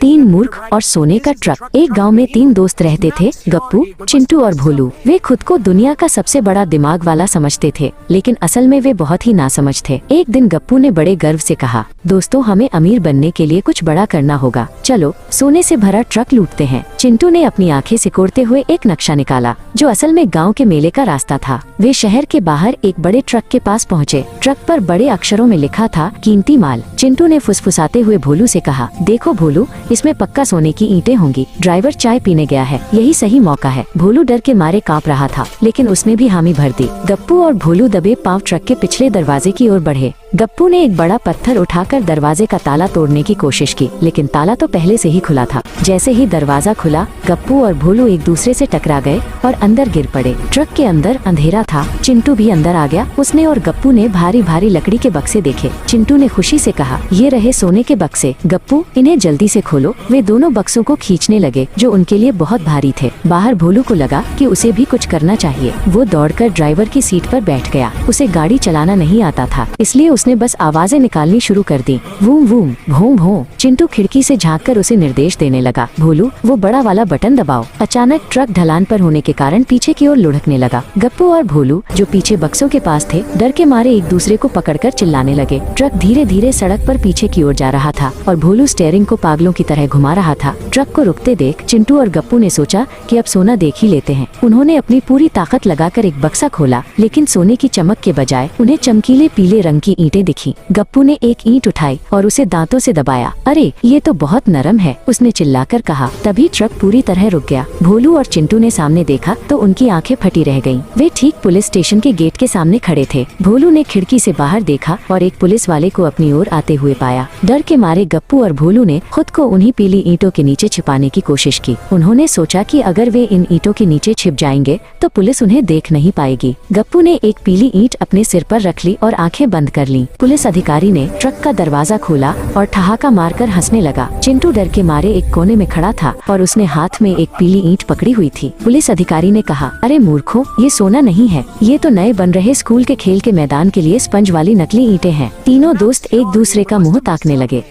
तीन मूर्ख और सोने का ट्रक। एक गांव में तीन दोस्त रहते थे, गप्पू, चिंटू और भोलू। वे खुद को दुनिया का सबसे बड़ा दिमाग वाला समझते थे, लेकिन असल में वे बहुत ही नासमझ थे। एक दिन गप्पू ने बड़े गर्व से कहा, दोस्तों, हमें अमीर बनने के लिए कुछ बड़ा करना होगा। चलो सोने से भरा ट्रक लूटते हैं। चिंटू ने अपनी आंखें सिकोड़ते हुए एक नक्शा निकाला, जो असल में गाँव के मेले का रास्ता था। वे शहर के बाहर एक बड़े ट्रक के पास पहुँचे। ट्रक पर बड़े अक्षरों में लिखा था, कीमती माल। चिंटू ने फुसफुसाते हुए भोलू से कहा, देखो भोलू, इसमें पक्का सोने की ईंटें होंगी। ड्राइवर चाय पीने गया है, यही सही मौका है। भोलू डर के मारे कांप रहा था, लेकिन उसने भी हामी भर दी। गप्पू और भोलू दबे पांव ट्रक के पिछले दरवाजे की ओर बढ़े। गप्पू ने एक बड़ा पत्थर उठाकर दरवाजे का ताला तोड़ने की कोशिश की, लेकिन ताला तो पहले से ही खुला था। जैसे ही दरवाजा खुला, गप्पू और भोलू एक दूसरे से टकरा गए और अंदर गिर पड़े। ट्रक के अंदर अंधेरा था। चिंटू भी अंदर आ गया। उसने और गप्पू ने भारी भारी लकड़ी के बक्से देखे। चिंटू ने खुशी से कहा, ये रहे सोने के बक्से। गप्पू, इन्हें जल्दी से खोलो। वे दोनों बक्सों को खींचने लगे, जो उनके लिए बहुत भारी थे। बाहर भोलू को लगा कि उसे भी कुछ करना चाहिए। वो दौड़कर ड्राइवर की सीट पर बैठ गया। उसे गाड़ी चलाना नहीं आता था, इसलिए उसने बस आवाजें निकालनी शुरू कर दी, वूम वूम, भों भों। चिंटू खिड़की से झांककर उसे निर्देश देने लगा, भोलू, वो बड़ा वाला बटन दबाओ। अचानक ट्रक ढलान पर होने के कारण पीछे की ओर लुढ़कने लगा। गप्पू और भोलू, जो पीछे बक्सों के पास थे, डर के मारे एक दूसरे को पकड़कर चिल्लाने लगे। ट्रक धीरे धीरे सड़क पर पीछे की ओर जा रहा था और भोलू स्टीयरिंग को पागलों की तरह घुमा रहा था। ट्रक को रुकते देख चिंटू और गप्पू ने सोचा कि अब सोना देख ही लेते हैं। उन्होंने अपनी पूरी ताकत लगाकर एक बक्सा खोला, लेकिन सोने की चमक के बजाय उन्हें चमकीले पीले रंग की ईंटें दिखी। गप्पू ने एक ईंट उठाई और उसे दांतों से दबाया। अरे, ये तो बहुत नरम है, उसने चिल्लाकर कहा। तभी ट्रक पूरी तरह रुक गया। भोलू और चिंटू ने सामने देखा तो उनकी आंखें फटी रह गईं। वे ठीक पुलिस स्टेशन के गेट के सामने खड़े थे। भोलू ने खिड़की से बाहर देखा और एक पुलिस वाले को अपनी ओर आते हुए पाया। डर के मारे गप्पू और भोलू ने खुद को उन्हीं पीली ईंटों के नीचे छिपाने की कोशिश की। उन्होंने सोचा कि अगर वे इन ईंटों के नीचे छिप जाएंगे तो पुलिस उन्हें देख नहीं पाएगी। गप्पू ने एक पीली ईंट अपने सिर पर रख ली और आंखें बंद कर लीं। पुलिस अधिकारी ने ट्रक का दरवाजा खोला और ठहाका मारकर हंसने लगा। चिंटू डर के मारे एक कोने में खड़ा था और उसने हाथ में एक पीली ईंट पकड़ी हुई थी। पुलिस अधिकारी ने कहा, अरे मूर्खों, ये सोना नहीं है, ये तो नए बन रहे स्कूल के खेल के मैदान के लिए स्पंज वाली नकली ईंटें हैं। तीनों दोस्त एक दूसरे का मुंह ताकने लगे।